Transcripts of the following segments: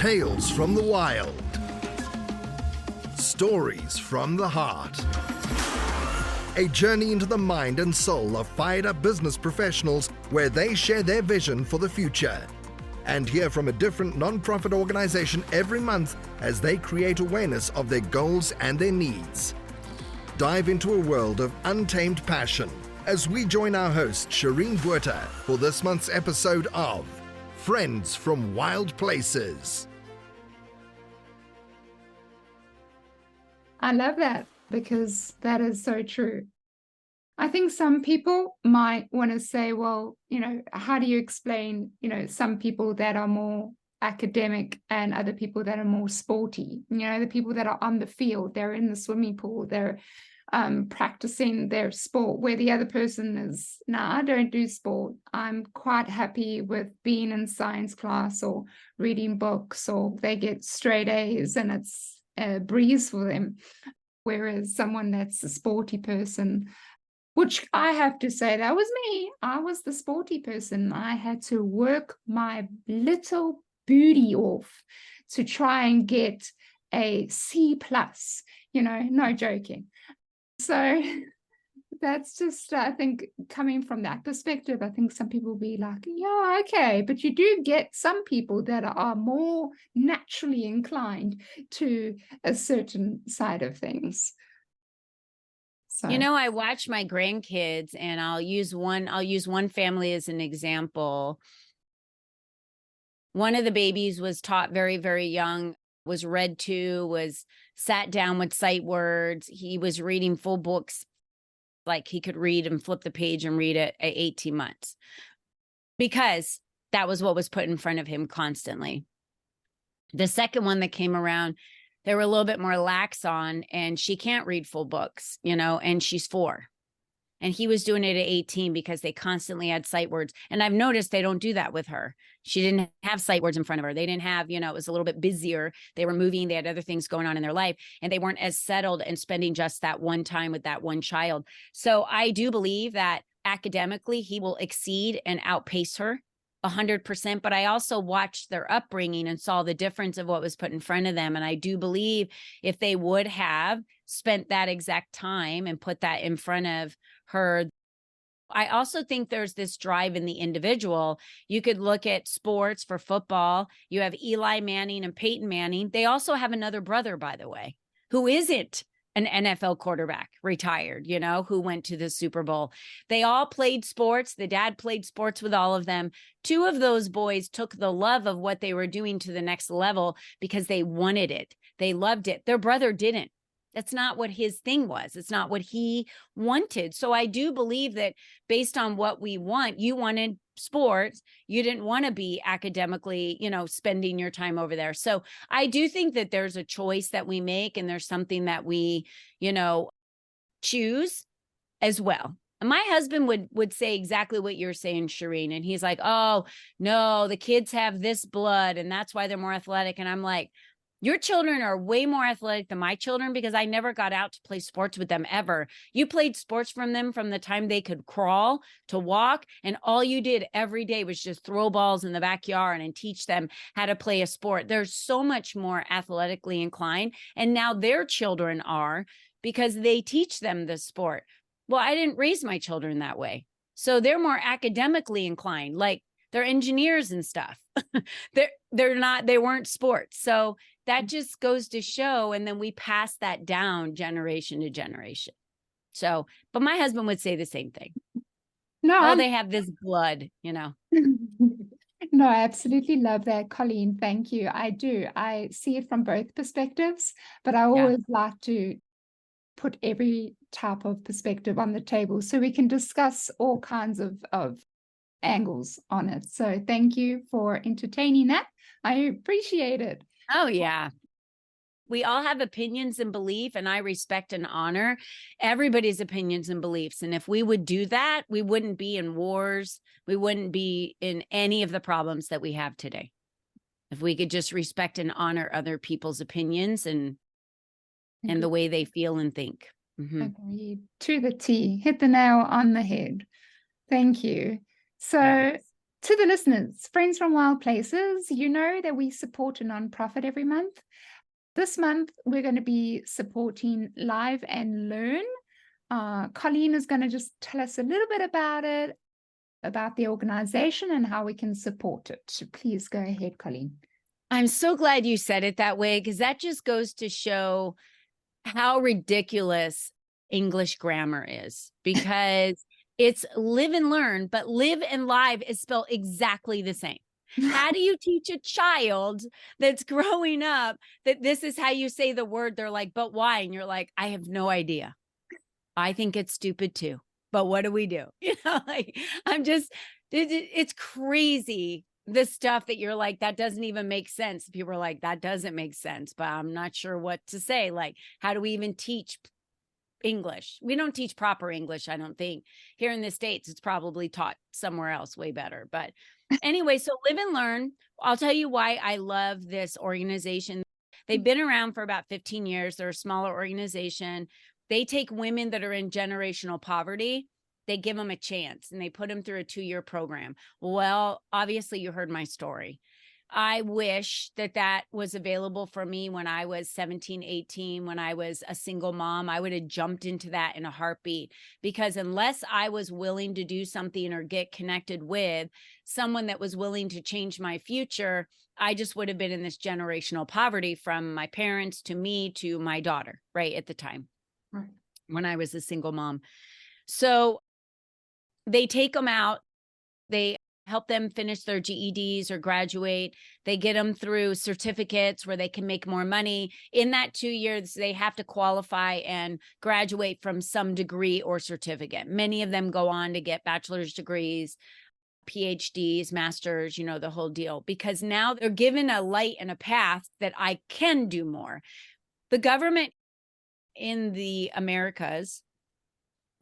Tales from the wild. Stories from the heart. A journey into the mind and soul of fired-up business professionals where they share their vision for the future. And hear from a different non-profit organization every month as they create awareness of their goals and their needs. Dive into a world of untamed passion as we join our host, Shireen Buerta, for this month's episode of Friends from Wild Places. I love that because that is so true. I think some people might want to say, well, how do you explain, some people that are more academic and other people that are more sporty? The people that are on the field, they're in the swimming pool, they're practicing their sport, where the other person is, I don't do sport. I'm quite happy with being in science class or reading books, or they get straight A's and it's a breeze for them. Whereas someone that's a sporty person, which I have to say, that was me. I was the sporty person. I had to work my little booty off to try and get a C+, no joking. So that's just, I think, coming from that perspective, I think some people will be like, yeah, okay. But you do get some people that are more naturally inclined to a certain side of things. So. I watch my grandkids, and I'll use one family as an example. One of the babies was taught very, very young, was read to, was sat down with sight words. He was reading full books, like he could read and flip the page and read it at 18 months, because that was what was put in front of him constantly. The second one that came around, they were a little bit more lax on, and she can't read full books, and she's 4. And he was doing it at 18 because they constantly had sight words. And I've noticed they don't do that with her. She didn't have sight words in front of her. They didn't have, it was a little bit busier. They were moving. They had other things going on in their life, and they weren't as settled and spending just that one time with that one child. So I do believe that academically he will exceed and outpace her 100%. But I also watched their upbringing and saw the difference of what was put in front of them. And I do believe if they would have spent that exact time and put that in front of her, I also think there's this drive in the individual. You could look at sports for football. You have Eli Manning and Peyton Manning. They also have another brother, by the way, who isn't an NFL quarterback, retired, who went to the Super Bowl. They all played sports. The dad played sports with all of them. 2 of those boys took the love of what they were doing to the next level because they wanted it. They loved it. Their brother didn't. That's not what his thing was. It's not what he wanted. So I do believe that based on what we want, you wanted sports. You didn't want to be academically, spending your time over there. So I do think that there's a choice that we make, and there's something that we, choose as well. And my husband would say exactly what you're saying, Shireen. And he's like, oh, no, the kids have this blood, and that's why they're more athletic. And I'm like, your children are way more athletic than my children, because I never got out to play sports with them ever. You played sports from them from the time they could crawl to walk. And all you did every day was just throw balls in the backyard and teach them how to play a sport. They're so much more athletically inclined. And now their children are, because they teach them the sport. Well, I didn't raise my children that way. So they're more academically inclined, like they're engineers and stuff. They weren't sports. So that just goes to show. And then we pass that down generation to generation. So, but my husband would say the same thing. No, they have this blood, No, I absolutely love that, Colleen. Thank you. I do. I see it from both perspectives, but I always like to put every type of perspective on the table so we can discuss all kinds of angles on it. So thank you for entertaining that. I appreciate it. Oh, yeah. We all have opinions and belief, and I respect and honor everybody's opinions and beliefs. And if we would do that, we wouldn't be in wars. We wouldn't be in any of the problems that we have today. If we could just respect and honor other people's opinions and the way they feel and think. Mm-hmm. Agreed. To the T. Hit the nail on the head. Thank you. So To the listeners, Friends from Wild Places, you know that we support a nonprofit every month. This month, we're going to be supporting Live and Learn. Colleen is going to just tell us a little bit about it, about the organization and how we can support it. So please go ahead, Colleen. I'm so glad you said it that way, because that just goes to show how ridiculous English grammar is, because it's live and learn, but live and live is spelled exactly the same. How do you teach a child that's growing up that this is how you say the word? They're like, but why? And you're like, I have no idea. I think it's stupid too, but what do we do? Like, it's crazy. The stuff that you're like, that doesn't even make sense. People are like, that doesn't make sense, but I'm not sure what to say. Like, how do we even teach English? We don't teach proper English, I don't think. Here in the States, it's probably taught somewhere else way better. But anyway, so Live and Learn, I'll tell you why I love this organization. They've been around for about 15 years. They're a smaller organization. They take women that are in generational poverty, they give them a chance, and they put them through a 2-year program. Well, obviously you heard my story. I wish that was available for me when I was 17, 18, when I was a single mom. I would have jumped into that in a heartbeat, because unless I was willing to do something or get connected with someone that was willing to change my future, I just would have been in this generational poverty, from my parents to me to my daughter, right at the time, right, when I was a single mom. So they take them out, they help them finish their GEDs or graduate. They get them through certificates where they can make more money. In that 2 years, they have to qualify and graduate from some degree or certificate. Many of them go on to get bachelor's degrees, PhDs, masters, the whole deal, because now they're given a light and a path that I can do more. The government in the Americas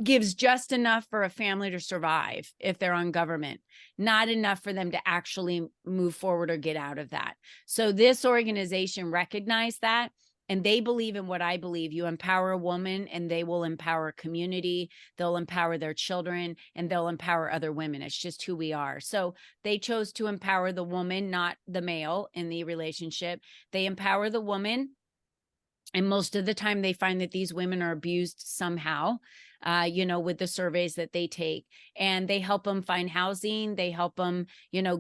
gives just enough for a family to survive if they're on government, not enough for them to actually move forward or get out of that. So this organization recognized that, and they believe in what I believe. You empower a woman and they will empower a community, they'll empower their children, and they'll empower other women. It's just who we are. So they chose to empower the woman, not the male in the relationship. They empower the woman. And most of the time they find that these women are abused somehow, with the surveys that they take, and they help them find housing. They help them,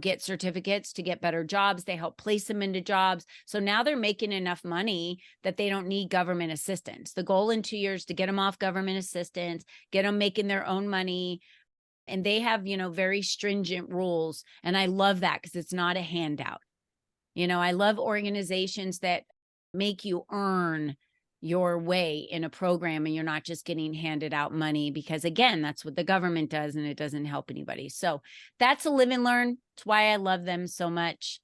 get certificates to get better jobs. They help place them into jobs. So now they're making enough money that they don't need government assistance. The goal in 2 years to get them off government assistance, get them making their own money. And they have, very stringent rules. And I love that, because it's not a handout. I love organizations that make you earn your way in a program, and you're not just getting handed out money, because again, that's what the government does, and it doesn't help anybody. So that's a Live and Learn. It's why I love them so much,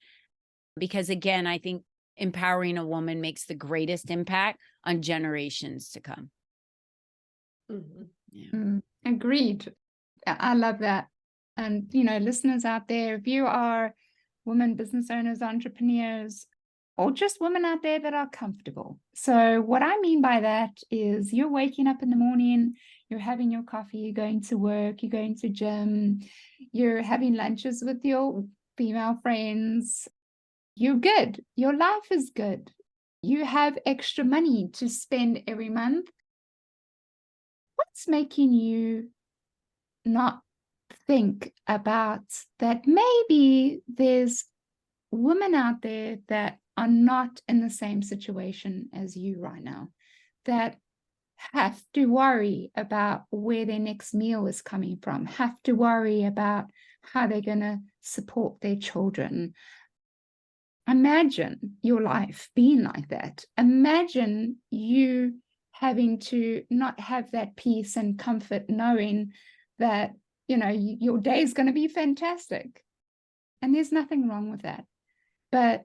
because again, I think empowering a woman makes the greatest impact on generations to come. Mm-hmm. Yeah. Agreed. I love that. And, listeners out there, if you are women business owners, entrepreneurs, or just women out there that are comfortable. So what I mean by that is you're waking up in the morning, you're having your coffee, you're going to work, you're going to gym, you're having lunches with your female friends. You're good. Your life is good. You have extra money to spend every month. What's making you not think about that? Maybe there's women out there that are not in the same situation as you right now, that have to worry about where their next meal is coming from, have to worry about how they're going to support their children. Imagine your life being like that. Imagine you having to not have that peace and comfort, knowing that, your day is going to be fantastic. And there's nothing wrong with that. But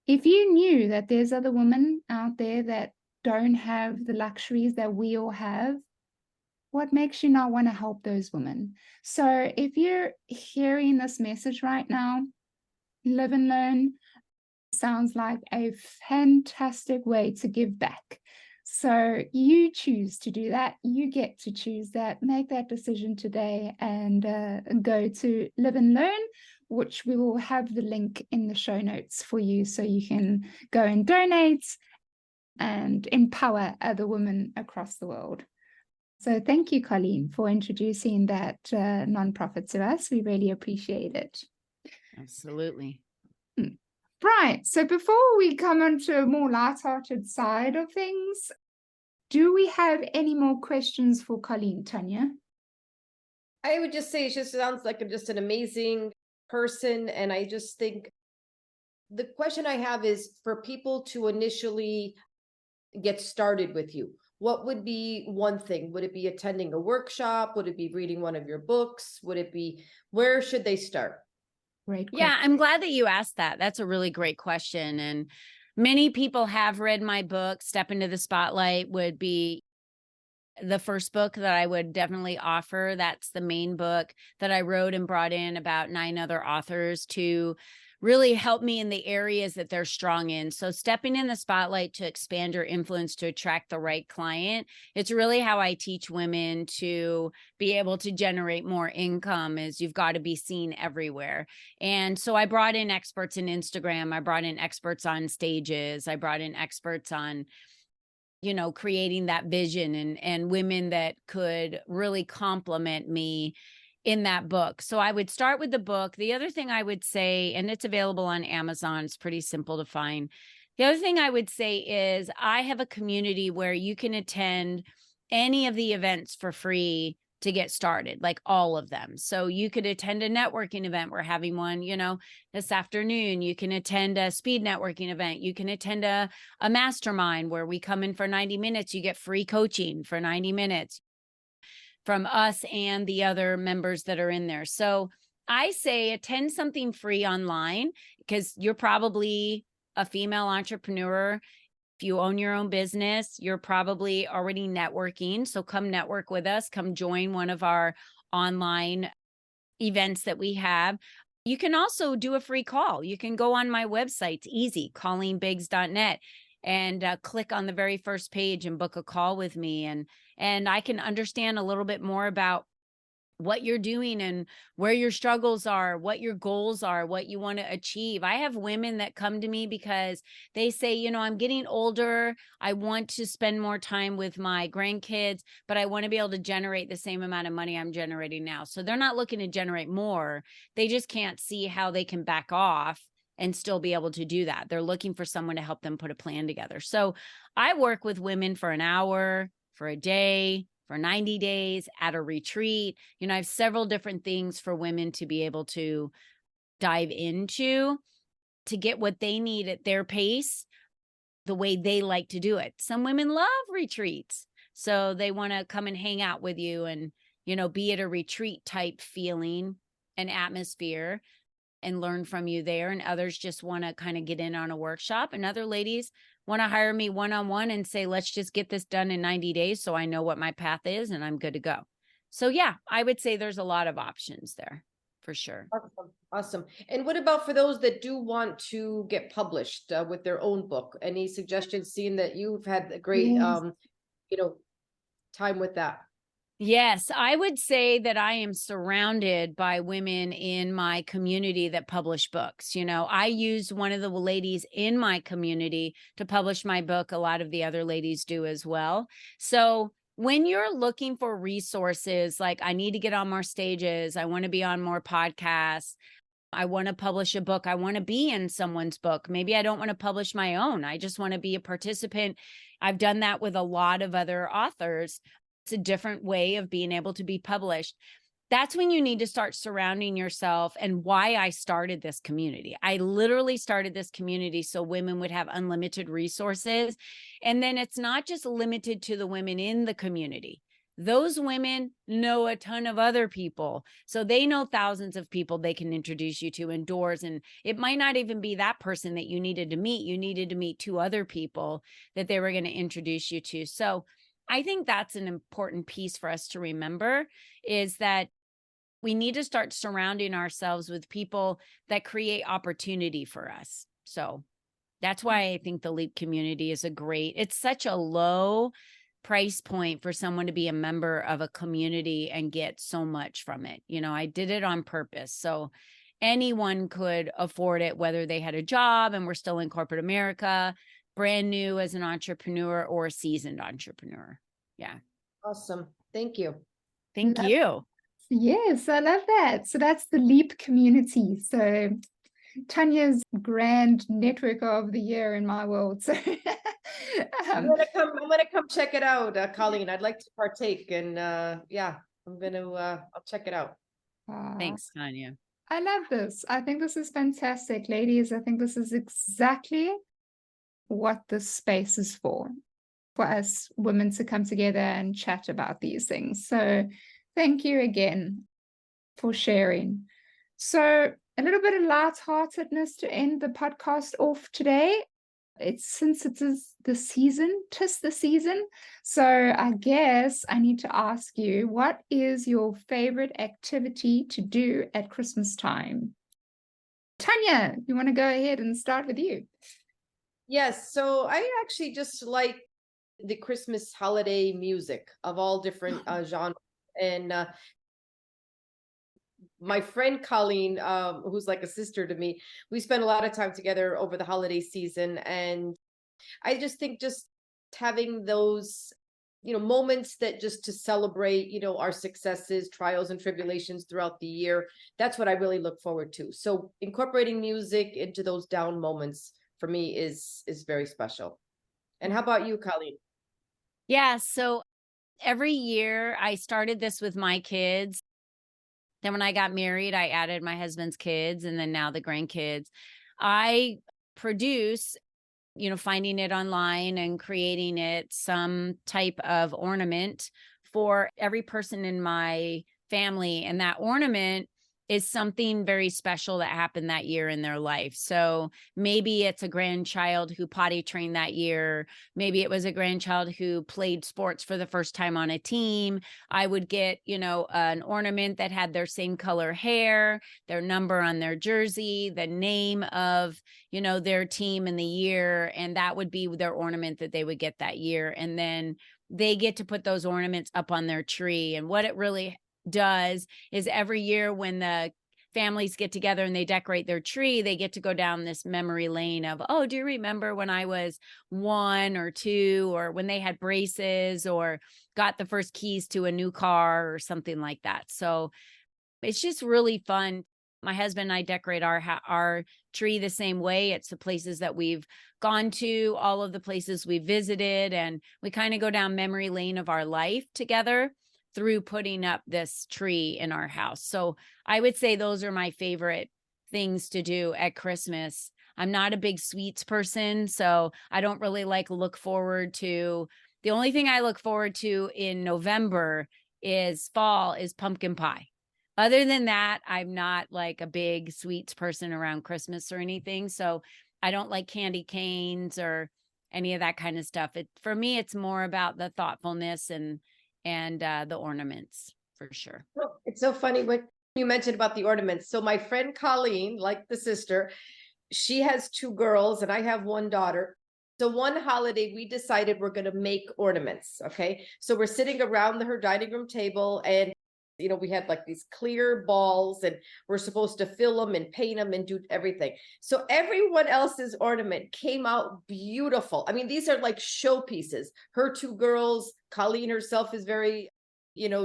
if you knew that there's other women out there that don't have the luxuries that we all have, what makes you not want to help those women? So if you're hearing this message right now, Live and Learn sounds like a fantastic way to give back. So you choose to do that. You get to choose that. Make that decision today and go to Live and Learn, which we will have the link in the show notes for you so you can go and donate and empower other women across the world. So thank you, Colleen, for introducing that nonprofit to us. We really appreciate it. Absolutely. Right. So before we come onto a more lighthearted side of things, do we have any more questions for Colleen, Tanya? I would just say she sounds like just an amazing person. And I just think the question I have is for people to initially get started with you. What would be one thing? Would it be attending a workshop? Would it be reading one of your books? Would it be, where should they start? Great Yeah, question. I'm glad that you asked that. That's a really great question. And many people have read my book. Step Into the Spotlight would be the first book that I would definitely offer. That's the main book that I wrote and brought in about 9 other authors to really help me in the areas that they're strong in. So stepping in the spotlight to expand your influence to attract the right client. It's really how I teach women to be able to generate more income is you've got to be seen everywhere. And so I brought in experts in Instagram. I brought in experts on stages. I brought in experts on creating that vision and women that could really complement me in that book. So I would start with the book. The other thing I would say, and it's available on Amazon, it's pretty simple to find. The other thing I would say is I have a community where you can attend any of the events for free to get started, like all of them. So you could attend a networking event. We're having one, this afternoon. You can attend a speed networking event. You can attend a mastermind where we come in for 90 minutes. You get free coaching for 90 minutes from us and the other members that are in there. So I say attend something free online because you're probably a female entrepreneur. If you own your own business, you're probably already networking. So come network with us. Come join one of our online events that we have. You can also do a free call. You can go on my website. It's easy, ColleenBiggs.net, and click on the very first page and book a call with me. And I can understand a little bit more about what you're doing and where your struggles are, what your goals are, what you want to achieve. I have women that come to me because they say, I'm getting older. I want to spend more time with my grandkids, but I want to be able to generate the same amount of money I'm generating now. So they're not looking to generate more. They just can't see how they can back off and still be able to do that. They're looking for someone to help them put a plan together. So I work with women for an hour, for a day, for 90 days at a retreat. I have several different things for women to be able to dive into to get what they need at their pace, the way they like to do it. Some women love retreats. So they want to come and hang out with you and, be at a retreat type feeling and atmosphere and learn from you there. And others just want to kind of get in on a workshop. And other ladies want to hire me one-on-one and say, let's just get this done in 90 days so I know what my path is and I'm good to go. So yeah, I would say there's a lot of options there for sure. Awesome. And what about for those that do want to get published with their own book? Any suggestions, seeing that you've had a great, time with that? Yes, I would say that I am surrounded by women in my community that publish books. I use one of the ladies in my community to publish my book. A lot of the other ladies do as well. So when you're looking for resources, like I need to get on more stages, I want to be on more podcasts, I want to publish a book, I want to be in someone's book. Maybe I don't want to publish my own. I just want to be a participant. I've done that with a lot of other authors. It's a different way of being able to be published. That's when you need to start surrounding yourself, and why I started this community. I literally started this community so women would have unlimited resources. And then it's not just limited to the women in the community. Those women know a ton of other people. So they know thousands of people they can introduce you to indoors. And it might not even be that person that you needed to meet. You needed to meet 2 other people that they were going to introduce you to. So I think that's an important piece for us to remember, is that we need to start surrounding ourselves with people that create opportunity for us. So That's why I think the Leap community is it's such a low price point for someone to be a member of a community and get so much from it. I did it on purpose. So anyone could afford it, whether they had a job and were still in corporate America, brand new as an entrepreneur, or a seasoned entrepreneur. Yeah. Awesome. Thank you. Thank you. Yes, I love that. So that's the Leap community. So Tanya's grand networker of the year in my world. So I'm gonna come check it out, Colleen. I'd like to partake, and yeah, I'll check it out. Thanks, Tanya. I love this. I think this is fantastic, ladies. I think this is exactly what this space is for us women to come together and chat about these things. So thank you again for sharing. So a little bit of lightheartedness to end the podcast off today. Since it is the season, 'tis the season. So I guess I need to ask you, what is your favorite activity to do at Christmas time? Tanya, you want to go ahead and start with you? Yes, so I actually just like the Christmas holiday music of all different genres. And my friend Colleen, who's like a sister to me, we spend a lot of time together over the holiday season. And I just think just having those, moments that just to celebrate, our successes, trials and tribulations throughout the year. That's what I really look forward to. So incorporating music into those down moments for me is very special. And how about you, Colleen? Yeah. So every year I started this with my kids. Then when I got married, I added my husband's kids, and then now the grandkids. I produce, finding it online and creating it some type of ornament for every person in my family. And that ornament is something very special that happened that year in their life. So maybe it's a grandchild who potty trained that year. Maybe it was a grandchild who played sports for the first time on a team. I would get, an ornament that had their same color hair, their number on their jersey, the name of, their team and the year. And that would be their ornament that they would get that year. And then they get to put those ornaments up on their tree. And what it really does is every year when the families get together and they decorate their tree, they get to go down this memory lane of, oh, do you remember when I was 1 or 2, or when they had braces or got the first keys to a new car or something like that. So it's just really fun. My husband and I decorate our tree the same way. It's the places that we've gone to, all of the places we visited, and we kind of go down memory lane of our life together through putting up this tree in our house. So I would say those are my favorite things to do at Christmas. I'm not a big sweets person, so I don't really look forward to. The only thing I look forward to in November is pumpkin pie. Other than that, I'm not like a big sweets person around Christmas or anything. So I don't like candy canes or any of that kind of stuff. For me, it's more about the thoughtfulness and the ornaments, for sure. It's so funny what you mentioned about the ornaments. So my friend Colleen, like the sister, she has 2 girls and I have 1 daughter. So one holiday we decided we're going to make ornaments. Okay. So we're sitting around her dining room table, and we had like these clear balls, and we're supposed to fill them and paint them and do everything. So everyone else's ornament came out beautiful. I mean, these are like showpieces. Her 2 girls, Colleen herself is very,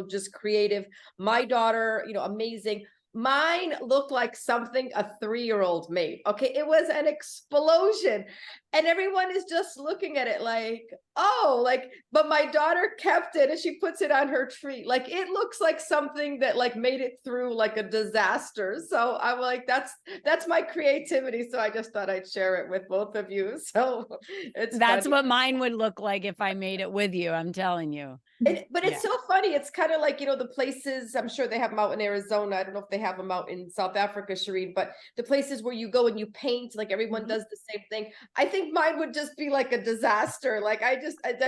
just creative. My daughter, amazing. Mine looked like something a 3-year-old made. Okay. It was an explosion. And everyone is just looking at it like, oh, but my daughter kept it and she puts it on her tree. Like, it looks like something that made it through like a disaster. So I'm like, that's my creativity. So I just thought I'd share it with both of you. So that's funny. what mine would look like if I made it with you. I'm telling you. But it's so funny. It's kind of like, the places, I'm sure they have them out in Arizona. I don't know if they have them out in South Africa, Shireen, but the places where you go and you paint, like everyone does the same thing. I think mine would just be like a disaster. Like I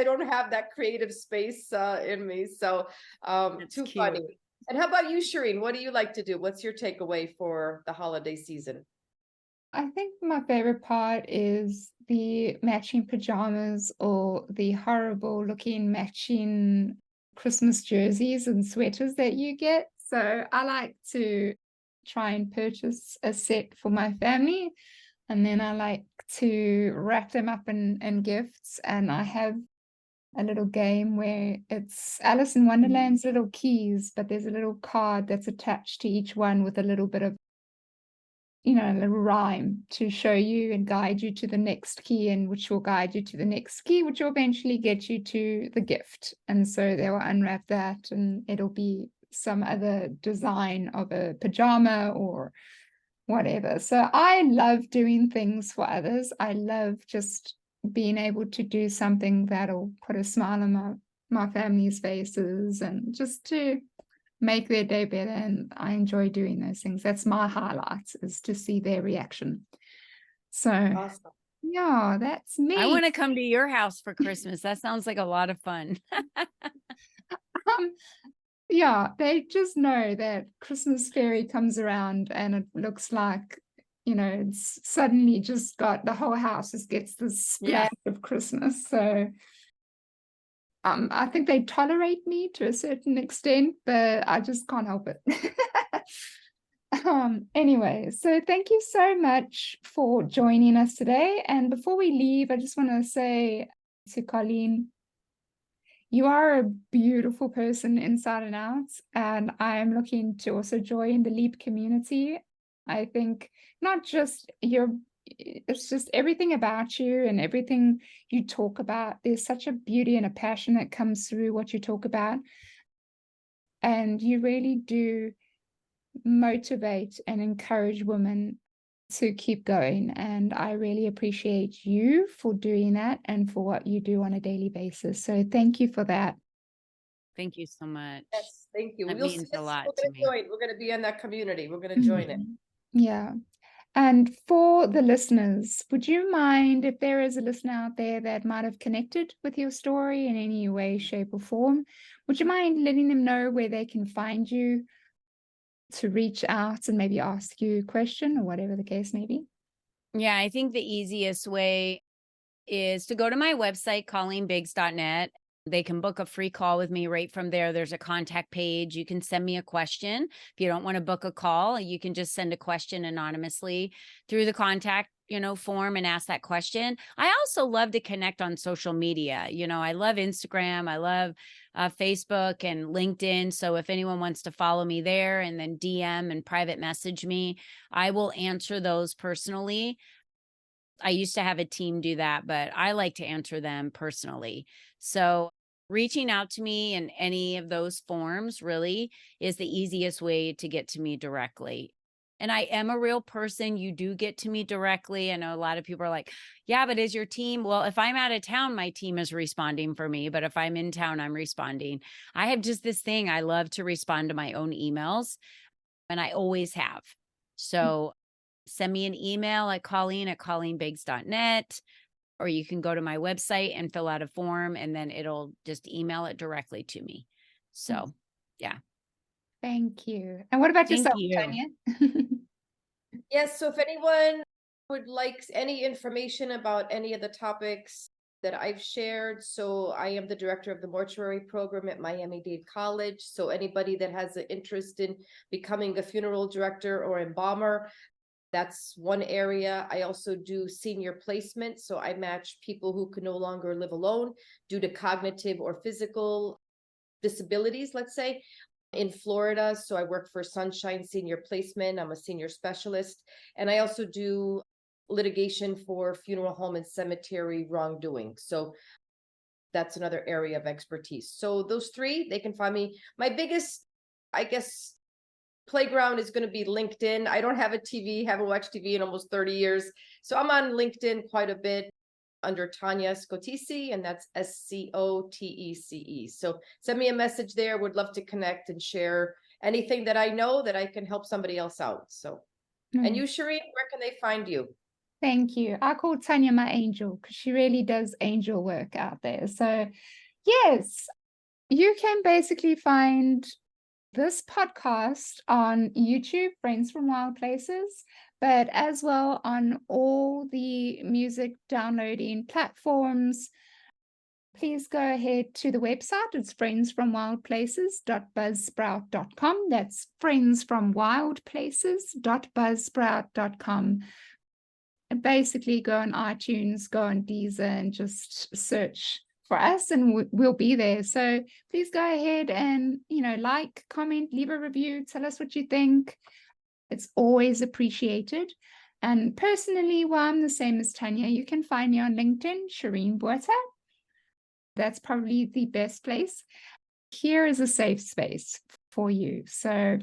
don't have that creative space in me. So too cute. Funny. And how about you, Shireen? What do you like to do? What's your takeaway for the holiday season? I think my favorite part is the matching pajamas or the horrible looking matching Christmas jerseys and sweaters that you get. So I like to try and purchase a set for my family, and then I like to wrap them up in gifts. And I have a little game where it's Alice in Wonderland's little keys, but there's a little card that's attached to each one with a little bit of, a little rhyme to show you and guide you to the next key, and which will guide you to the next key, which will eventually get you to the gift. And so they will unwrap that, and it'll be some other design of a pajama or whatever. So I love doing things for others. I love just being able to do something that'll put a smile on my family's faces and just to make their day better. And I enjoy doing those things. That's my highlight, is to see their reaction. So Awesome. yeah, that's me. I want to come to your house for Christmas. That sounds like a lot of fun. Yeah, they just know that Christmas fairy comes around and it looks like, it's suddenly just got the whole house just gets this splash of Christmas. So I think they tolerate me to a certain extent, but I just can't help it. Anyway, so thank you so much for joining us today. And before we leave, I just want to say to Colleen, you are a beautiful person inside and out, and I'm looking to also join the LEAP community. I think not just it's just everything about you and everything you talk about. There's such a beauty and a passion that comes through what you talk about. And you really do motivate and encourage women to keep going. And I really appreciate you for doing that and for what you do on a daily basis. So thank you for that. Thank you so much. Yes, thank you. That We'll means see. a lot We're to gonna me. join. We're going to be in that community. We're going to join it. Yeah. And for the listeners, would you mind, if there is a listener out there that might have connected with your story in any way, shape, or form, would you mind letting them know where they can find you to reach out and maybe ask you a question or whatever the case may be? Yeah, I think the easiest way is to go to my website, ColleenBiggs.net. They can book a free call with me right from there. There's a contact page. You can send me a question. If you don't want to book a call, you can just send a question anonymously through the contact, form and ask that question. I also love to connect on social media. I love Instagram. I love Facebook and LinkedIn. So if anyone wants to follow me there and then DM and private message me, I will answer those personally. I used to have a team do that, but I like to answer them personally. So reaching out to me in any of those forms really is the easiest way to get to me directly. And I am a real person. You do get to me directly. I know a lot of people are like, yeah, but is your team? Well, if I'm out of town, my team is responding for me. But if I'm in town, I'm responding. I have just this thing. I love to respond to my own emails, and I always have. So send me an email at colleen@colleenbiggs.net, or you can go to my website and fill out a form, and then it'll just email it directly to me. So, yeah. Thank you. And what about Thank yourself, you. Tanya? Yes, so if anyone would like any information about any of the topics that I've shared, so I am the director of the mortuary program at Miami-Dade College. So anybody that has an interest in becoming a funeral director or embalmer, that's one area. I also do senior placement. So I match people who can no longer live alone due to cognitive or physical disabilities, let's say, in Florida. So I work for Sunshine Senior Placement. I'm a senior specialist. And I also do litigation for funeral home and cemetery wrongdoing. So that's another area of expertise. So those three, they can find me. My biggest, I guess, playground is going to be LinkedIn. I don't have a TV, haven't watched TV in almost 30 years. So I'm on LinkedIn quite a bit under Tanya Scotese, and that's Scotece. So send me a message there. Would love to connect and share anything that I know that I can help somebody else out. So, and you, Shireen, where can they find you? Thank you. I call Tanya my angel because she really does angel work out there. So yes, you can basically find this podcast on YouTube, Friends from Wild Places, but as well on all the music downloading platforms. Please go ahead to the website. It's friendsfromwildplaces.buzzsprout.com. That's friendsfromwildplaces.buzzsprout.com. And basically go on iTunes, go on Deezer, and just search for us, and we'll be there. So please go ahead and, like, comment, leave a review, tell us what you think. It's always appreciated. And personally, well, I'm the same as Tanya. You can find me on LinkedIn, Shireen Buerta. That's probably the best place. Here is a safe space for you. So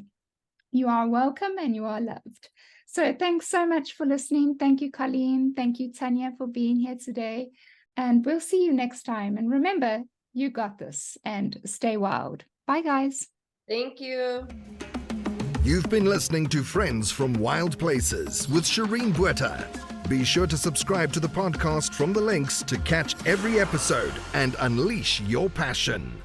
you are welcome and you are loved. So thanks so much for listening. Thank you, Colleen. Thank you, Tanya, for being here today. And we'll see you next time. And remember, you got this, and stay wild. Bye, guys. Thank you. You've been listening to Friends from Wild Places with Shireen Buerta. Be sure to subscribe to the podcast from the links to catch every episode and unleash your passion.